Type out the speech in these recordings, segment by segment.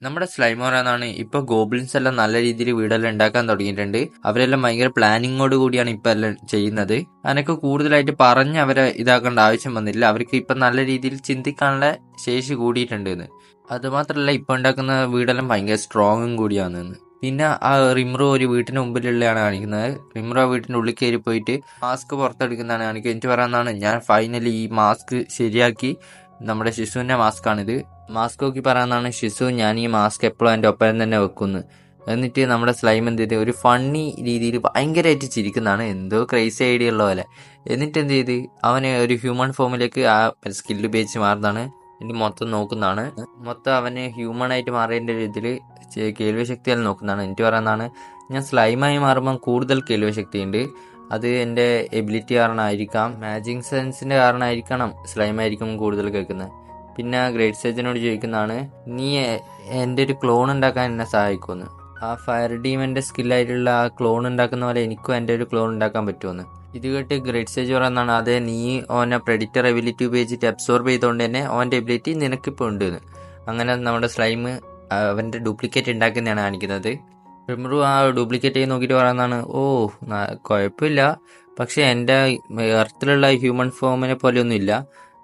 നമ്മുടെ സ്ലൈമോർ എന്നാണ് ഇപ്പൊ ഗോബ്ലിൻസ് എല്ലാം നല്ല രീതിയിൽ വീടെല്ലാം ഉണ്ടാക്കാൻ തുടങ്ങിയിട്ടുണ്ട്. അവരെല്ലാം ഭയങ്കര പ്ലാനിങ്ങോട് കൂടിയാണ് ഇപ്പൊ എല്ലാം ചെയ്യുന്നത്. അതിനൊക്കെ കൂടുതലായിട്ട് പറഞ്ഞ് അവരെ ഇതാക്കേണ്ട ആവശ്യം വന്നില്ല. അവർക്ക് ഇപ്പൊ നല്ല രീതിയിൽ ചിന്തിക്കാനുള്ള ശേഷി കൂടിയിട്ടുണ്ട് എന്ന്. അത് മാത്രമല്ല ഇപ്പൊ ഉണ്ടാക്കുന്ന വീടെല്ലാം ഭയങ്കര സ്ട്രോങ്ങും കൂടിയാണ്. പിന്നെ ആ റിമ്രോ ഒരു വീട്ടിന് മുമ്പിലുള്ളതാണ് കാണിക്കുന്നത്. റിമ്രോ വീട്ടിന്റെ ഉള്ളിൽ കയറി പോയിട്ട് മാസ്ക് പുറത്തെടുക്കുന്നതാണ് കാണിക്കുന്നത്. എനിക്ക് പറയാവുന്നതാണ്, ഞാൻ ഫൈനലി ഈ മാസ്ക് ശരിയാക്കി. നമ്മുടെ ശിശുവിന്റെ മാസ്ക് ആണിത്. മാസ്ക് നോക്കി പറയാവുന്നതാണ്, ശിശു ഞാൻ ഈ മാസ്ക് എപ്പോഴും എൻ്റെ ഒപ്പം തന്നെ വെക്കുന്നു. എന്നിട്ട് നമ്മുടെ സ്ലൈം എന്ത് ചെയ്ത് ഒരു ഫണ്ണി രീതിയിൽ ഭയങ്കരമായിട്ട് ചിരിക്കുന്നതാണ്, എന്തോ ക്രൈസി ഐഡിയ ഉള്ള പോലെ. എന്നിട്ട് എന്ത് ചെയ്ത് അവനെ ഒരു ഹ്യൂമൻ ഫോമിലേക്ക് ആ സ്കില്ല് ഉപയോഗിച്ച് മാറുന്നതാണ്. എന്നിട്ട് മൊത്തം നോക്കുന്നതാണ്. മൊത്തം അവന് ഹ്യൂമൺ ആയിട്ട് മാറിയതിൻ്റെ രീതിയിൽ കേൾവി ശക്തിയെല്ലാം നോക്കുന്നതാണ്. എനിക്ക് പറയുന്നതാണ്, ഞാൻ സ്ലൈമായി മാറുമ്പം കൂടുതൽ കേൾവി ശക്തിയുണ്ട്. അത് എൻ്റെ എബിലിറ്റി കാരണമായിരിക്കാം, മാജിക് സെൻസിൻ്റെ കാരണമായിരിക്കണം സ്ലൈമായിരിക്കും കൂടുതൽ കേൾക്കുന്നത്. പിന്നെ ഗ്രേറ്റ് സേജിനോട് ചോദിക്കുന്നതാണ്, നീ എൻ്റെ ഒരു ക്ലോൺ ഉണ്ടാക്കാൻ എന്നെ സഹായിക്കുമെന്ന്. ആ ഫയർ ഡീമൻ്റെ സ്കില്ലായിട്ടുള്ള ആ ക്ലോൺ ഉണ്ടാക്കുന്ന പോലെ എനിക്കും എൻ്റെ ഒരു ക്ലോൺ ഉണ്ടാക്കാൻ പറ്റുമെന്ന്. ഇത് കേട്ട് ഗ്രേറ്റ് സേജ് പറയുന്നതാണ്, അതെ നീ ഓനെ പ്രെഡിറ്റർ എബിലിറ്റി ഉപയോഗിച്ചിട്ട് അബ്സോർബ് ചെയ്തുകൊണ്ട് തന്നെ ഓൻ്റെ എബിലിറ്റി നിനക്കിപ്പോൾ ഉണ്ട് എന്ന്. അങ്ങനെ നമ്മുടെ സ്ലൈം അവൻ്റെ ഡ്യൂപ്ലിക്കേറ്റ് ഉണ്ടാക്കുന്നതാണ് കാണിക്കുന്നത്. റിമ്രു ആ ഡ്യൂപ്ലിക്കേറ്റ് ചെയ്ത് നോക്കിയിട്ട് പറയുന്നതാണ്, ഓ കുഴപ്പമില്ല, പക്ഷേ എൻ്റെ എർത്തിലുള്ള ഹ്യൂമൻ ഫോമിനെ പോലെയൊന്നും ഇല്ല,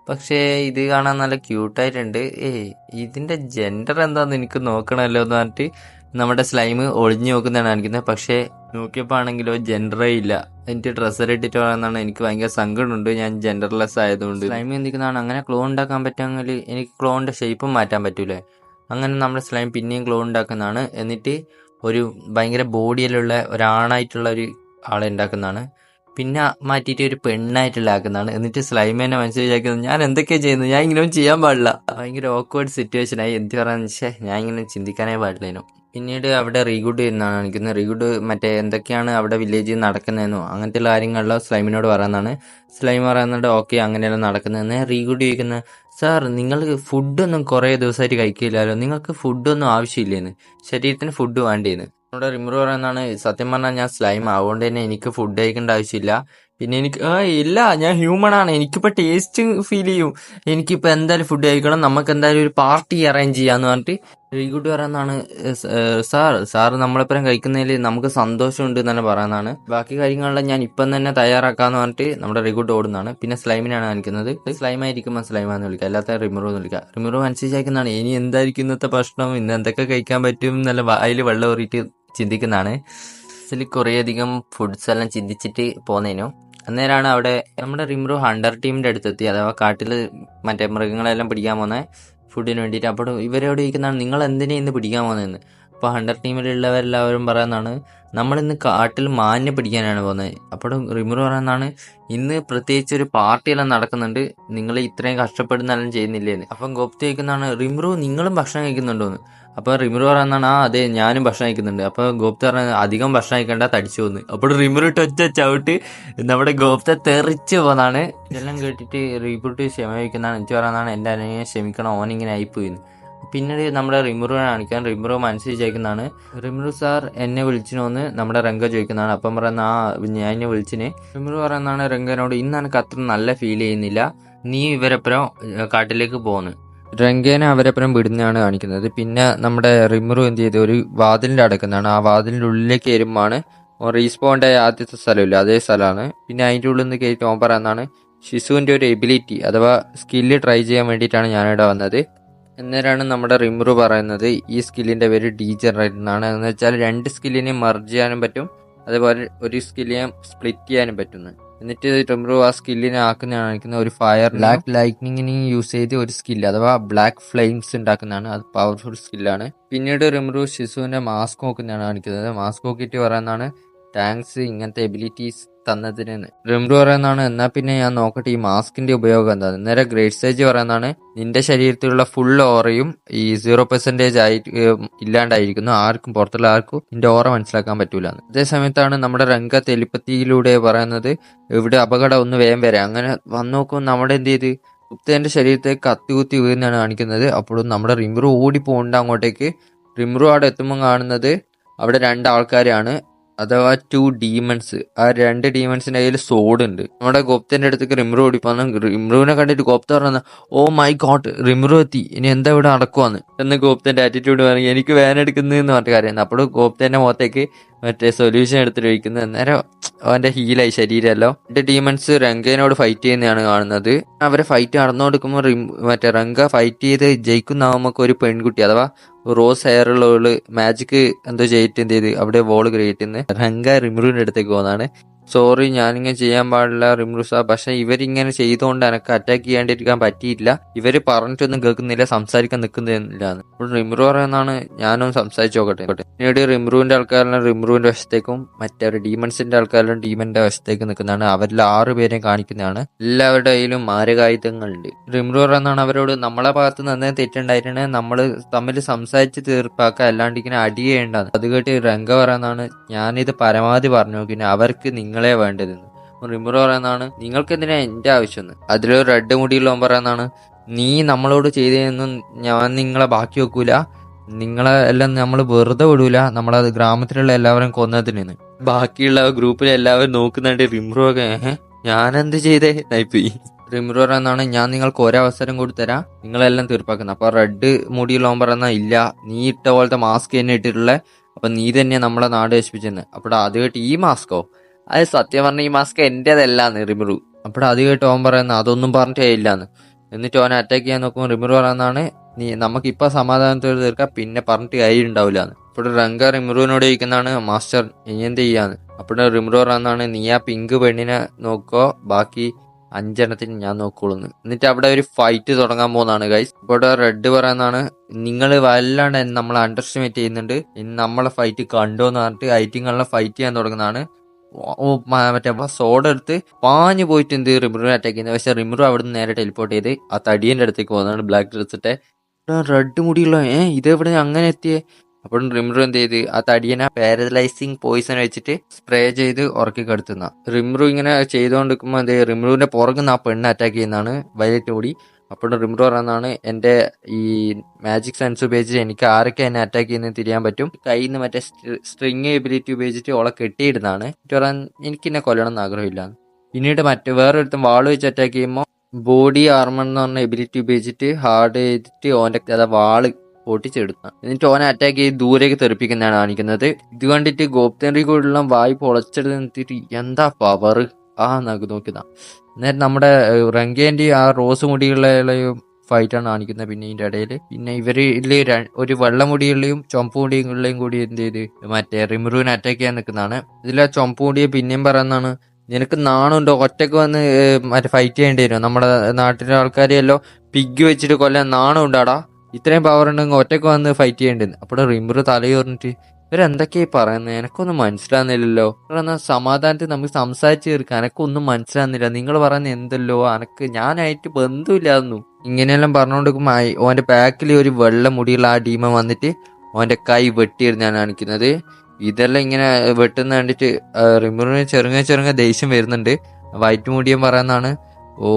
പക്ഷേ ഇത് കാണാൻ നല്ല ക്യൂട്ടായിട്ടുണ്ട്. ഇതിൻ്റെ ജെൻഡർ എന്താണെന്ന് എനിക്ക് നോക്കണമല്ലോ എന്ന് പറഞ്ഞിട്ട് നമ്മുടെ സ്ലൈം ഒളിഞ്ഞു നോക്കുന്നതാണ് കാണിക്കുന്നത്. പക്ഷേ നോക്കിയപ്പോൾ ആണെങ്കിലോ ജെൻഡറേ ഇല്ല. എനിക്ക് ഡ്രസ്സർ ഇട്ടിട്ട് പറയുന്നതാണ്, എനിക്ക് ഭയങ്കര സങ്കടമുണ്ട്, ഞാൻ ജെൻഡർലെസ് ആയതുകൊണ്ട്. സ്ലൈം എന്തിക്കുന്നതാണ്, അങ്ങനെ ക്ലോൺ ഉണ്ടാക്കാൻ പറ്റുമെങ്കിൽ എനിക്ക് ക്ലോണിൻ്റെ ഷേപ്പും മാറ്റാൻ പറ്റൂലേ. അങ്ങനെ നമ്മുടെ സ്ലൈം പിന്നെയും ക്ലോൺ ഉണ്ടാക്കുന്നതാണ്. എന്നിട്ട് ഒരു ഭയങ്കര ബോഡിയിലുള്ള ഒരാണായിട്ടുള്ള ഒരു ആളെ ഉണ്ടാക്കുന്നതാണ്. പിന്നെ മാറ്റിയിട്ട് ഒരു പെണ്ണായിട്ടുള്ള ആക്കുന്നതാണ്. എന്നിട്ട് സ്ലൈമിനെ മനസ്സിലാക്കുന്നത്, ഞാൻ എന്തൊക്കെയാണ് ചെയ്യുന്നത്, ഞാൻ ഇങ്ങനെ ചെയ്യാൻ പാടില്ല. ഭയങ്കര ഓക്വേർഡ് സിറ്റുവേഷനായി. എന്ത് പറയാന്ന് വെച്ചാൽ ഞാൻ ഇങ്ങനെ ചിന്തിക്കാനേ പാടില്ലേനു. പിന്നീട് അവിടെ റീഗുഡ് എന്നാണ് കാണിക്കുന്നത്. റീഗുഡ് മറ്റേ എന്തൊക്കെയാണ് അവിടെ വില്ലേജിൽ നടക്കുന്നതെന്നോ അങ്ങനത്തെയുള്ള കാര്യങ്ങളെല്ലാം സ്ലൈമിനോട് പറയുന്നതാണ്. സ്ലൈം പറയുന്നുണ്ട്, ഓക്കെ അങ്ങനെയെല്ലാം നടക്കുന്നതെന്ന്. റീഗുഡ് ചോദിക്കുന്നത്, സാർ നിങ്ങൾ ഫുഡൊന്നും കുറേ ദിവസമായിട്ട് കഴിക്കില്ലല്ലോ, നിങ്ങൾക്ക് ഫുഡൊന്നും ആവശ്യമില്ലേന്ന്, ശരീരത്തിന് ഫുഡ് വേണ്ടേന്ന്. നമ്മുടെ റിമ്രു പറയുന്നതാണ്, സത്യം പറഞ്ഞാൽ ഞാൻ സ്ലൈം അതുകൊണ്ട് തന്നെ എനിക്ക് ഫുഡ് കഴിക്കേണ്ട ആവശ്യമില്ല. പിന്നെ എനിക്ക് ഇല്ല, ഞാൻ ഹ്യൂമൺ ആണ്, എനിക്കിപ്പോൾ ടേസ്റ്റ് ഫീൽ ചെയ്യും, എനിക്കിപ്പോൾ എന്തായാലും ഫുഡ് കഴിക്കണം, നമുക്ക് എന്തായാലും ഒരു പാർട്ടി അറേഞ്ച് ചെയ്യാന്ന് പറഞ്ഞിട്ട് റീഗുഡ് പറയുന്നതാണ്, സാർ നമ്മളെപ്പുറം കഴിക്കുന്നതിൽ നമുക്ക് സന്തോഷമുണ്ട് തന്നെ പറയുന്നതാണ്. ബാക്കി കാര്യങ്ങളെല്ലാം ഞാൻ ഇപ്പം തന്നെ തയ്യാറാക്കാന്ന് പറഞ്ഞിട്ട് നമ്മുടെ റീഗുഡ് ഓടുന്നതാണ്. പിന്നെ സ്ലൈമിനാണ് കാണിക്കുന്നത്. സ്ലൈമായിരിക്കുമ്പോൾ സ്ലൈമാന്ന് വിളിക്കുക, അല്ലാത്ത റിമ്രു എന്ന് വിളിക്കുക. റിമ്രു മനസ്സിലാക്കുന്നതാണ്, ഇനി എന്തായിരിക്കും ഇന്നത്തെ ഭക്ഷണം, ഇന്ന് എന്തൊക്കെ കഴിക്കാൻ പറ്റും എന്നല്ല വായിൽ വെള്ളം ഊറിയിട്ട് ചിന്തിക്കുന്നതാണ്. ഇതിൽ കുറേയധികം ഫുഡ്സ് എല്ലാം ചിന്തിച്ചിട്ട് പോന്നേനു. അന്നേരമാണ് അവിടെ നമ്മുടെ റിമ്രു ഹണ്ടർ ടീമിൻ്റെ അടുത്തെത്തി, അഥവാ കാട്ടിൽ മറ്റേ മൃഗങ്ങളെല്ലാം പിടിക്കാൻ പോകുന്ന ഫുഡിന് വേണ്ടിയിട്ട്. അപ്പോൾ ഇവരോട് ചോദിക്കുന്നതാണ്, നിങ്ങൾ എന്തിനാ ഇന്ന് പിടിക്കാൻ പോകുന്നതെന്ന്. അപ്പോൾ ഹണ്ടർ ടീമിലുള്ളവരെല്ലാവരും പറയുന്നതാണ്, നമ്മളിന്ന് കാട്ടിൽ മാനിനെ പിടിക്കാനാണ് പോകുന്നത്. അപ്പോൾ റിമ്രു പറയുന്നതാണ്, ഇന്ന് പ്രത്യേകിച്ച് ഒരു പാർട്ടിയെല്ലാം നടക്കുന്നുണ്ട്, നിങ്ങൾ ഇത്രയും കഷ്ടപ്പെടുന്നെല്ലാം ചെയ്യുന്നില്ലേന്ന്. അപ്പം ഗോപ്തി ചോദിക്കുന്നതാണ്, റിമ്രു നിങ്ങളും ഭക്ഷണം കഴിക്കുന്നുണ്ടോന്ന്. അപ്പോൾ റിമ്രു പറയുന്നതാണ്, അതെ ഞാനും ഭക്ഷണം കഴിക്കുന്നുണ്ട്. അപ്പോൾ ഗോപ്ത പറഞ്ഞ, അധികം ഭക്ഷണം കഴിക്കണ്ട, തടിച്ചു പോകുന്നു. അപ്പോൾ റിമ്രു ഒറ്റ ചവിട്ട് നമ്മുടെ ഗോപ്ത തെറിച്ച് പോകുന്നതാണ്. ഇതെല്ലാം കേട്ടിട്ട് റീബൂട്ട് ക്ഷമ വയ്ക്കുന്നതാണ്. എനിക്ക് പറയുന്നതാണ്, എൻ്റെ അനിയനെ ക്ഷമിക്കണം, ഓനിങ്ങനെ ആയിപ്പോയിന്ന്. പിന്നീട് നമ്മുടെ റിമ്രുവിനെ കാണിക്കാൻ. റിമ്രു മനസ്സിൽ ചോദിക്കുന്നതാണ്, റിമ്രു സാർ എന്നെ വിളിച്ചിനോന്ന് നമ്മുടെ രംഗ ചോദിക്കുന്നതാണ്. അപ്പം പറയുന്ന, ഞാൻ എന്നെ വിളിച്ചിന്. റിമ്രു പറയുന്നതാണ് രംഗനോട്, ഇന്ന് എനിക്ക് അത്ര നല്ല ഫീൽ ചെയ്യുന്നില്ല, നീ ഇവരെപ്പുറം കാട്ടിലേക്ക് പോകുന്നു. രംഗേനെ അവരെപ്പുറം വിടുന്നതാണ് കാണിക്കുന്നത്. പിന്നെ നമ്മുടെ റിമ്രു എന്ത് ചെയ്ത് ഒരു വാതിലിൻ്റെ അടക്കുന്നതാണ്. ആ വാതിലിൻ്റെ ഉള്ളിലേക്ക് കയറുമ്പോഴാണ് റീസ്പോണ്ട് ആദ്യത്തെ സ്ഥലമില്ല, അതേ സ്ഥലമാണ്. പിന്നെ അതിൻ്റെ ഉള്ളിൽ നിന്ന് കയറ്റി ഓൻ പറയുന്നതാണ്, ഷിസുവിൻ്റെ ഒരു എബിലിറ്റി അഥവാ സ്കില്ല് ട്രൈ ചെയ്യാൻ വേണ്ടിയിട്ടാണ് ഞാനിവിടെ വന്നത്. അന്നേരമാണ് നമ്മുടെ റിമ്രു പറയുന്നത്, ഈ സ്കില്ലിൻ്റെ പേര് ഡീജനറേറ്റ് എന്നാണ്. എന്ന് വെച്ചാൽ 2 സ്കില്ലിനെ മെർജ് ചെയ്യാനും പറ്റും, അതേപോലെ ഒരു സ്കില്ലിനെ സ്പ്ലിറ്റ് ചെയ്യാനും പറ്റുന്നു. എന്നിട്ട് റിമ്രു ആ സ്കില്ലിനെ കാണിക്കുന്ന ഒരു ഫയർ ബ്ലാക്ക് ലൈറ്റ്നിങ്ങിനെ യൂസ് ചെയ്ത് ഒരു സ്കില്ല് അഥവാ ബ്ലാക്ക് ഫ്ലെയിംസ് ഉണ്ടാക്കുന്നതാണ്. അത് പവർഫുൾ സ്കില്ലാണ്. പിന്നീട് റിമ്രു ഷിസുവിൻ്റെ മാസ്ക് നോക്കുന്നതാണ് കാണിക്കുന്നത്. മാസ്ക് നോക്കിയിട്ട് പറയുന്നതാണ്, താങ്ക്സ് ഇങ്ങനത്തെ എബിലിറ്റീസ് തന്നതിന്. റിമ്രു പറയുന്നതാണ്, എന്നാൽ പിന്നെ ഞാൻ നോക്കട്ടെ ഈ മാസ്കിന്റെ ഉപയോഗം എന്താണ്. നേരെ ഗ്രേറ്റ് സ്റ്റേജ് പറയുന്നതാണ്, നിന്റെ ശരീരത്തിലുള്ള ഫുൾ ഓറയും ഈ 0% ആയി ഇല്ലാണ്ടായിരിക്കുന്നു, ആർക്കും പുറത്തുള്ള ആർക്കും നിന്റെ ഓറ മനസ്സിലാക്കാൻ പറ്റൂല. അതേ സമയത്താണ് നമ്മുടെ രംഗ തെലിപ്പത്തിയിലൂടെ പറയുന്നത്, ഇവിടെ അപകടം ഒന്ന് വേഗം വരാം. അങ്ങനെ വന്നു നോക്കും, നമ്മുടെ എന്ത് ചെയ്ത് ഗുപ്തന്റെ ശരീരത്തേക്ക് കത്തി വീഴുന്നതാണ് കാണിക്കുന്നത്. അപ്പോഴും നമ്മുടെ റിമ്രു ഓടി പോകണ്ട അങ്ങോട്ടേക്ക്. റിമ്രു അവിടെ എത്തുമ്പോൾ കാണുന്നത് അവിടെ 2 ആൾക്കാരാണ്. അഥവാ 2 ഡീമൺസ്. ആ 2 ഡീമൺസിന്റെ കയ്യിൽ സോഡ് ഉണ്ട്. നമ്മുടെ ഗോപ്തന്റെ അടുത്തേക്ക് റിമ്രു ഓടിപ്പോന്ന്. റിമ്രുവിനെ കണ്ടിട്ട് ഗോപ്ത പറഞ്ഞ, ഓ മൈ ഗോഡ്, റിമ്രു എത്തി, ഇനി എന്താ ഇവിടെ നടക്കുവാന്ന് എന്ന് ഗോപ്തന്റെ ആറ്റിറ്റ്യൂഡ് പറഞ്ഞു. എനിക്ക് വേനെടുക്കുന്നതെന്ന് പറഞ്ഞിട്ട് കാര്യം. അപ്പോൾ ഗോപ്തന്റെ മുഖത്തേക്ക് മറ്റേ സൊല്യൂഷൻ എടുത്തിട്ട് ഒഴിക്കുന്നത്. അന്നേരം അവന്റെ ഹീലായി ശരീരമല്ലോ. 2 ഡീമൺസ് രംഗനോട് ഫൈറ്റ് ചെയ്യുന്നതാണ് കാണുന്നത്. അവരെ ഫൈറ്റ് നടന്നുകൊടുക്കുമ്പോൾ മറ്റേ രംഗ ഫൈറ്റ് ചെയ്ത് ജയിക്കുന്നാവുമ്പോൾ ഒരു പെൺകുട്ടി അഥവാ റോസ് ഹെയറുള്ള മാജിക് എന്തോ ചെയ്തിട്ട് എന്ത് ചെയ്ത് അവിടെ വോള് ക്രിയേറ്റ് ചെയ്യുന്നത്. രംഗ റിമ്രുവിന്റെ അടുത്തേക്ക് പോകുന്നതാണ്. സോറി, ഞാനിങ്ങനെ ചെയ്യാൻ പാടില്ല റിമ്രു സാർ, പക്ഷെ ഇവരിങ്ങനെ ചെയ്തുകൊണ്ട് എനക്ക് അറ്റാക്ക് ചെയ്യാണ്ടിരിക്കാൻ പറ്റിയില്ല. ഇവര് പറഞ്ഞിട്ടൊന്നും കേൾക്കുന്നില്ല, സംസാരിക്കാൻ നിൽക്കുന്നില്ല. അപ്പോൾ റിമ്രു പറയുന്നതാണ്, ഞാനൊന്ന് സംസാരിച്ചു നോക്കട്ടെ. പിന്നീട് റിമ്രുവിന്റെ ആൾക്കാരെല്ലാം റിമ്രുവിന്റെ വശത്തേക്കും മറ്റേ ഡീമൺസിന്റെ ആൾക്കാരെല്ലാം ഡീമന്റെ വശത്തേക്ക് നിൽക്കുന്നതാണ്. അവരിൽ 6 പേരെയും കാണിക്കുന്നതാണ്. എല്ലാവരുടെ കയ്യിലും മാരകായുധങ്ങളുണ്ട്. റിമ്രു പറയുന്നതാണ് അവരോട്, നമ്മളെ ഭാഗത്ത് നിന്ന് എന്തെങ്കിലും തെറ്റുണ്ടായിട്ടുണ്ടെങ്കിൽ നമ്മൾ തമ്മിൽ സംസാരിച്ച് തീർപ്പാക്കുക, അല്ലാണ്ട് ഇങ്ങനെ അടി ചെയ്യേണ്ടത്. അത് കേട്ട് രംഗ പറയുന്നതാണ്, ഞാനിത് പരമാവധി പറഞ്ഞു നോക്കി, അവർക്ക് നിങ്ങളെ വേണ്ടതെന്ന്. റിമ്രു പറയുന്നതാണ്, നിങ്ങൾക്ക് എന്തിനാ എന്റെ ആവശ്യം. അതിലൊരു റെഡ് മുടിയുള്ളവൻ പറയുന്നതാണ്, നീ നമ്മളോട് ചെയ്തതൊന്നും ഞാൻ നിങ്ങളെ ബാക്കി വെക്കൂല, നിങ്ങളെ എല്ലാം നമ്മൾ വെറുതെ വിടൂല, നമ്മളത് ഗ്രാമത്തിലുള്ള എല്ലാവരും കൊന്നതിന്. ബാക്കിയുള്ള ഗ്രൂപ്പിലെ എല്ലാവരും നോക്കുന്നുണ്ട്. റിമ്രു ഒക്കെ ഞാനെന്ത് ചെയ്തേ നയിപ്പോയി. റിമ്രു പറയുന്നതാണ്, ഞാൻ നിങ്ങൾക്ക് ഒരവസരം കൊടുത്തരാം, നിങ്ങളെല്ലാം തീർപ്പാക്കുന്നത്. അപ്പൊ റെഡ് മുടിയുള്ളവൻ പറയുന്ന, ഇല്ല, നീ ഇട്ട പോലത്തെ മാസ്ക് തന്നെ ഇട്ടിട്ടുള്ള, അപ്പൊ നീ തന്നെയാ നമ്മളെ നാട് നശിപ്പിച്ചെന്ന്. അപ്പോൾ അത് കേട്ട്, ഈ മാസ്കോ, അത് സത്യം പറഞ്ഞ ഈ മാസ്ക് എന്റേതല്ലാന്ന് റിമ്രു. അപ്പോൾ അത് കേട്ട് ഓൻ പറയുന്ന, അതൊന്നും പറഞ്ഞിട്ടേ ഇല്ലാന്ന്. എന്നിട്ട് ഓനെ അറ്റാക്ക് ചെയ്യാൻ നോക്കുമ്പോൾ റിമ്രു പറയുന്നതാണ്, നീ നമുക്കിപ്പോ സമാധാനത്തോട് തീർക്കാം, പിന്നെ പറഞ്ഞിട്ട് കാര്യം ഉണ്ടാവില്ലാന്ന്. അപ്പോൾ രംഗ റിമ്രുവിനോട് ചോദിക്കുന്നതാണ്, മാസ്റ്റർ ഇനി എന്ത് ചെയ്യാന്ന്. അപ്പോൾ റിമ്രു പറയുന്നതാണ്, നീ ആ പിങ്ക് പെണ്ണിനെ നോക്കോ, ബാക്കി 5 എണ്ണത്തിന് ഞാൻ നോക്കോളൂന്ന്. എന്നിട്ട് അവിടെ ഒരു ഫൈറ്റ് തുടങ്ങാൻ പോകുന്നതാണ് ഗൈസ്. ഇപ്പോൾ റെഡ് പറയുന്നതാണ്, നിങ്ങൾ വല്ലാണ്ട് നമ്മൾ അണ്ടർ എസ്റ്റിമേറ്റ് ചെയ്യുന്നുണ്ട്, ഇനി നമ്മളെ ഫൈറ്റ് കണ്ടോന്ന് പറഞ്ഞിട്ട് ഐറ്റിങ്ങളെ ഫൈറ്റ് ചെയ്യാൻ തുടങ്ങുന്നതാണ്. മറ്റേ സോഡ എടുത്ത് പാഞ്ഞു പോയിട്ട് എന്ത് റിമ്രുവിനെ അറ്റാക്ക് ചെയ്യുന്നത്. പക്ഷെ റിമ്രു അവിടെ നിന്ന് നേരെ ടെലിപ്പോർട്ട് ചെയ്ത് ആ തടിയന്റെ അടുത്തേക്ക് പോകുന്നതാണ്. ബ്ലാക്ക് ഡ്രസ്സിട്ടെ റെഡ് മുടിയുള്ള ഇതെവിടെ അങ്ങനെ എത്തിയേ. അപ്പോൾ റിമ്രു എന്ത് ചെയ്ത് ആ തടിയനെ പാരലൈസിങ് പോയിസൺ വെച്ചിട്ട് സ്പ്രേ ചെയ്ത് ഉറക്കി കെടുത്തുന്ന. റിമ്രു ഇങ്ങനെ ചെയ്തുകൊണ്ടിരിക്കുമ്പോൾ എന്ത് റിമ്രുവിന്റെ പുറകുന്ന ആ പെണ്ണ് അറ്റാക്ക് ചെയ്യുന്നതാണ്, വയലറ്റ് മുടി. അപ്പോൾ റിമ്രു പറയുന്നതാണ്, എന്റെ ഈ മാജിക് സെൻസ് ഉപയോഗിച്ച് എനിക്ക് ആരൊക്കെ എന്നെ അറ്റാക്ക് ചെയ്യുന്നത് തിരിയാൻ പറ്റും. കയ്യിൽ നിന്ന് മറ്റേ സ്ട്രിങ് എബിലിറ്റി ഉപയോഗിച്ചിട്ട് ഓളെ കെട്ടിയിടുന്നതാണ്. എനിക്ക് എന്നെ കൊല്ലണം എന്ന് ആഗ്രഹമില്ല. പിന്നീട് മറ്റേ വേറൊരുത്തും വാള് വെച്ച് അറ്റാക്ക് ചെയ്യുമ്പോൾ ബോഡി ആർമർ എന്ന് പറഞ്ഞ എബിലിറ്റി ഉപയോഗിച്ചിട്ട് ഹാർഡ് ചെയ്തിട്ട് ഓന്റെ വാള് പൊട്ടിച്ചെടുത്ത. എന്നിട്ട് ഓനെ അറ്റാക്ക് ചെയ്ത് ദൂരേക്ക് തെറിപ്പിക്കുന്നതാണ് കാണിക്കുന്നത്. ഇത് കണ്ടിട്ട് ഗോപ്തൻറിക്കുള്ള വായ് പൊളച്ചെടുത്ത് നിർത്തിയിട്ട് എന്താ പവർ നോക്കിയതാ. അന്നേരം നമ്മുടെ റംഗേന്റെ ആ റോസ് മുടിയുള്ള ഫൈറ്റാണ് കാണിക്കുന്നത്. പിന്നെ ഇതിന്റെ ഇടയിൽ പിന്നെ ഇവരില് ഒരു വെള്ളമുടിയുള്ളയും ചുമപ്പ് മുടിയുള്ളയും കൂടി എന്ത് ചെയ്ത് മറ്റേ റിമ്രുവിനെ അറ്റാക്ക് ചെയ്യാൻ നിൽക്കുന്നതാണ്. ഇതിൽ ആ ചുമപ്പ് മുടിയെ പിന്നെയും പറയുന്നതാണ്, നിനക്ക് നാണുണ്ടോ, ഒറ്റക്ക് വന്ന് മറ്റേ ഫൈറ്റ് ചെയ്യേണ്ടി വരും, നമ്മുടെ നാട്ടിലെ ആൾക്കാരെയല്ലോ പിഗ് വെച്ചിട്ട് കൊല്ലാൻ നാണുണ്ടാടാ, ഇത്രയും പവർ ഉണ്ടെങ്കിൽ ഒറ്റക്ക് വന്ന് ഫൈറ്റ് ചെയ്യേണ്ടത്. അപ്പോൾ റിമ്രു തലയോർന്നിട്ട്, ഇവരെന്തൊക്കെയായി പറയുന്നത്, എനക്കൊന്നും മനസ്സിലാകുന്നില്ലല്ലോ. എന്നാൽ സമാധാനത്തിൽ നമുക്ക് സംസാരിച്ച് തീർക്കാം, എനക്കൊന്നും മനസ്സിലാകുന്നില്ല, നിങ്ങൾ പറയുന്നത് എന്തല്ലോ, എനക്ക് ഞാനായിട്ട് ബന്ധമില്ലായിരുന്നു. ഇങ്ങനെയെല്ലാം പറഞ്ഞുകൊണ്ടിരിക്കുമ്പോൾ ഓന്റെ ബാക്കിൽ ഒരു വെള്ള മുടിയുള്ള ആ ഡീമൻ വന്നിട്ട് ഓന്റെ കൈ വെട്ടിയിരുന്നാണ് കാണിക്കുന്നത്. ഇതെല്ലാം ഇങ്ങനെ വെട്ടുന്ന കണ്ടിട്ട് റിമ്രുവിന് ചെറുങ്ങ ദേഷ്യം വരുന്നുണ്ട്. വൈറ്റ് മുടിയൻ പറയുന്നതാണ്, ഓ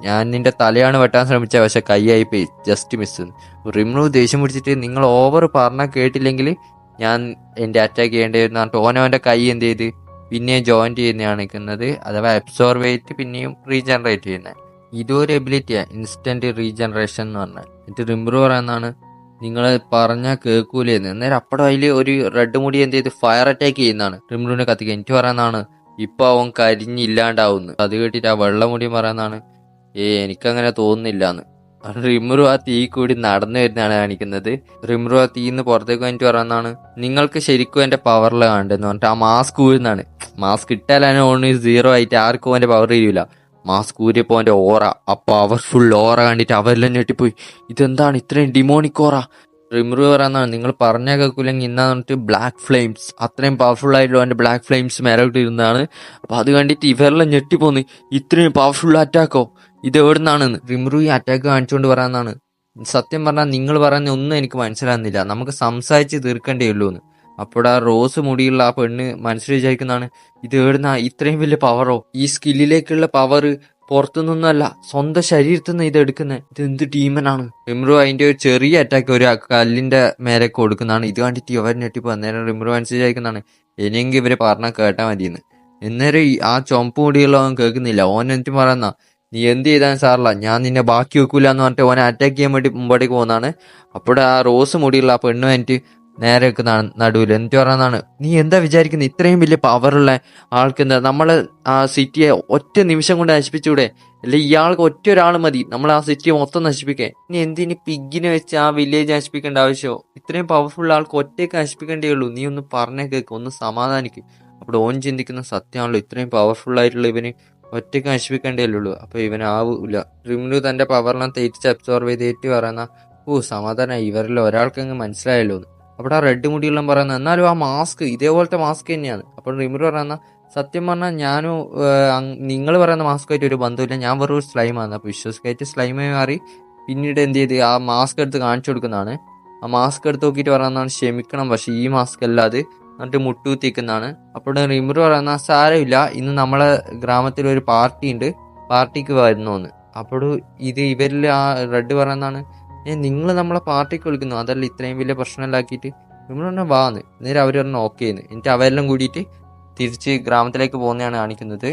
ഞാൻ നിന്റെ തലയാണ് വെട്ടാൻ ശ്രമിച്ചത്, പക്ഷെ കൈയായി പോയി, ജസ്റ്റ് മിസ്. റിമ്രു ദേഷ്യം പിടിച്ചിട്ട്, നിങ്ങൾ ഓവർ പറഞ്ഞാൽ കേട്ടില്ലെങ്കിൽ ഞാൻ എന്റെ അറ്റാക്ക് ചെയ്യേണ്ടി വരുന്ന പറഞ്ഞിട്ട് ഓനവന്റെ കൈ എന്ത് ചെയ്ത് പിന്നെയും ജോയിന്റ് ചെയ്യുന്നതാണ് നിൽക്കുന്നത്. അഥവാ അബ്സോർവ് ചെയ്തിട്ട് പിന്നെയും റീജനറേറ്റ് ചെയ്യുന്നത്. ഇതൊരു എബിലിറ്റിയാണ്, ഇൻസ്റ്റന്റ് റീജനറേഷൻ എന്ന് പറഞ്ഞാൽ. എന്നിട്ട് റിമ്രു പറയുന്നതാണ്, നിങ്ങൾ പറഞ്ഞാൽ കേൾക്കൂലെന്ന്. അന്നേരം അപ്പടെ അതിൽ ഒരു റെഡ് മുടി എന്ത് ചെയ്ത് ഫയർ അറ്റാക്ക് ചെയ്യുന്നതാണ് റിമ്രുവിനെ കത്തിക്കുക. എനിക്ക് പറയുന്നതാണ്, ഇപ്പൊ അവൻ കരിഞ്ഞില്ലാണ്ടാവുന്നു. അത് കേട്ടിട്ട് ആ വെള്ളമുടി പറയുന്നതാണ്, എനിക്കങ്ങനെ തോന്നുന്നില്ലാന്ന്. റിമ്രു ആ തീ കൂടി നടന്നു വരുന്നതാണ് കാണിക്കുന്നത്. റിമ്രു ആ തീന്ന് പുറത്തേക്ക് വന്നിട്ട് പറയുന്നതാണ്, നിങ്ങൾക്ക് ശരിക്കും എന്റെ പവറിൽ കാണണ്ടെന്ന് പറഞ്ഞിട്ട് ആ മാസ്ക് ഊരുന്നാണ്. മാസ്ക് ഇട്ടാലാണ് ഓണ് 0 ആയിട്ട് ആർക്കും അവന്റെ പവർ ഇരില്ല. മാസ്ക് ഊരിയപ്പോ അവന്റെ ഓറ, ആ പവർഫുൾ ഓറ കണ്ടിട്ട് അവരെല്ലാം ഞെട്ടിപ്പോയി, ഇതെന്താണ് ഇത്രയും ഡിമോണിക് ഓറ. റിമ്രു പറയുന്നതാണ്, നിങ്ങൾ പറഞ്ഞാൽ കേൾക്കൂലെങ്കിൽ ഇന്നാ പറഞ്ഞിട്ട് ബ്ലാക്ക് ഫ്ലെയിംസ്, അത്രയും പവർഫുൾ ആയിട്ടുള്ള അവന്റെ ബ്ലാക്ക് ഫ്ലെയിംസ് മേലോട്ട് ഇരുന്നതാണ്. അപ്പൊ അത് കണ്ടിട്ട് ഇവരെല്ലാം ഞെട്ടിപ്പോന്ന്, ഇത്രയും പവർഫുൾ അറ്റാക്കോ, ഇത് എവിടുന്നാണെന്ന്. റിമ്രു ഈ അറ്റാക്ക് കാണിച്ചുകൊണ്ട് പറയാന്നാണ്, സത്യം പറഞ്ഞാൽ നിങ്ങൾ പറയുന്ന ഒന്നും എനിക്ക് മനസ്സിലാകുന്നില്ല, നമുക്ക് സംസാരിച്ച് തീർക്കേണ്ടേ ഉള്ളൂ എന്ന്. അപ്പോൾ ആ റോസ് മുടിയുള്ള ആ പെണ്ണ് മനസ്സിൽ വിചാരിക്കുന്നതാണ്, ഇത് എവിടുന്ന ഇത്രയും വലിയ പവറോ, ഈ സ്കില്ലിലേക്കുള്ള പവർ പുറത്തുനിന്നല്ല, സ്വന്തം ശരീരത്തിൽ നിന്ന് ഇത് എടുക്കുന്നത്. ഇത് എന്ത് ടീമനാണ്. റിമ്രു അതിന്റെ ഒരു ചെറിയ അറ്റാക്ക് ഒരു കല്ലിന്റെ മേലെ കൊടുക്കുന്നതാണ്. ഇത് കണ്ടിട്ട് ഇവർ ഞെട്ടിപ്പോ. അന്നേരം റിമ്രു മനസ്സിലാക്കുന്നതാണ് ഇനിയെങ്കിൽ ഇവര് പറഞ്ഞാൽ കേട്ടാ മതിയെന്ന്. അന്നേരം ആ ചുമപ്പ് മുടിയുള്ളവൻ കേൾക്കുന്നില്ല. ഓൻ എന്നിട്ട് പറയുന്ന, നീ എന്ത് ചെയ്താലും സാറില്ല, ഞാൻ നിന്നെ ബാക്കി വെക്കൂല എന്ന് പറഞ്ഞിട്ട് ഓനെ അറ്റാക്ക് ചെയ്യാൻ വേണ്ടി മുമ്പോട്ടേക്ക് പോകുന്നതാണ്. അപ്പോഴെ ആ റോസ് മുടിയുള്ള ആ പെണ്ണ് എന്നിട്ട് നേരെ വെക്കുന്നതാണ് നടുവിൽ. എന്നിട്ട് പറയുന്നതാണ്, നീ എന്താ വിചാരിക്കുന്നത്, ഇത്രയും വലിയ പവറുള്ള ആൾക്ക് എന്താ നമ്മളെ ആ സിറ്റിയെ ഒറ്റ നിമിഷം കൊണ്ട് നശിപ്പിച്ചൂടെ? അല്ലെ ഇയാൾക്ക് ഒറ്റ ഒരാൾ മതി നമ്മൾ ആ സിറ്റിയെ മൊത്തം നശിപ്പിക്കാൻ. ഇനി എന്തിന് പിഗിനെ വെച്ച് ആ വില്ലേജ് നശിപ്പിക്കേണ്ട ആവശ്യമോ? ഇത്രയും പവർഫുൾ ആൾക്ക് ഒറ്റയ്ക്ക് നശിപ്പിക്കേണ്ടേ ഉള്ളൂ. നീ ഒന്ന് പറഞ്ഞേ കേൾക്ക്, ഒന്ന് സമാധാനിക്ക്. അപ്പോൾ ഓൻ ചിന്തിക്കുന്ന സത്യമാണല്ലോ, ഇത്രയും പവർഫുൾ ആയിട്ടുള്ള ഇവന് ഒറ്റയ്ക്ക് നശിപ്പിക്കേണ്ടേ ഉള്ളൂ. അപ്പൊ ഇവനാവൂല. റിംലു തന്റെ പവറെല്ലാം തിരിച്ച് അബ്സോർവ് ചെയ്തിട്ട് പറയുന്ന, ഓ സമാധാനം, ഇവരിൽ ഒരാൾക്കങ്ങ് മനസ്സിലായല്ലോ എന്ന്. അവിടെ ആ റെഡ് മുടിയുള്ള പറയുന്ന, എന്നാലും ആ മാസ്ക് ഇതേപോലത്തെ മാസ്ക് തന്നെയാണ്. അപ്പോൾ റിമു പറയുന്ന, സത്യം പറഞ്ഞാൽ ഞാനും നിങ്ങൾ പറയുന്ന മാസ്കുമായിട്ട് ഒരു ബന്ധമില്ല, ഞാൻ വെറും ഒരു സ്ലൈമാണ്. അപ്പോൾ വിശ്വസിക്കായിട്ട് സ്ലൈമായി മാറി. പിന്നീട് എന്ത് ചെയ്ത് ആ മാസ്ക് എടുത്ത് കാണിച്ചു കൊടുക്കുന്നതാണ്. ആ മാസ്ക് എടുത്ത് നോക്കിയിട്ട് പറയുന്നതാണ്, ക്ഷമിക്കണം പക്ഷെ ഈ മാസ്ക് അല്ല അത്, എന്നിട്ട് മുട്ടുകുത്തിക്കുന്നതാണ്. അപ്പോൾ റിമു പറയുന്ന, സാരമില്ല, ഇന്ന് നമ്മളെ ഗ്രാമത്തിൽ ഒരു പാർട്ടി ഉണ്ട്, പാർട്ടിക്ക് വരുന്നോന്ന്. അപ്പോൾ ഇത് ഇവരിൽ ആ റെഡ് പറയുന്നതാണ്, നിങ്ങൾ നമ്മളെ പാർട്ടിക്ക് വിളിക്കുന്നു, അതല്ല ഇത്രയും വലിയ പ്രശ്നമില്ലാക്കിയിട്ട്. നമ്മൾ പറഞ്ഞാൽ വാന്ന്. നേരെ അവർ പറഞ്ഞു ഓക്കേന്ന്. എന്നിട്ട് അവരെല്ലാം കൂടിയിട്ട് തിരിച്ച് ഗ്രാമത്തിലേക്ക് പോകുന്നതാണ് കാണിക്കുന്നത്.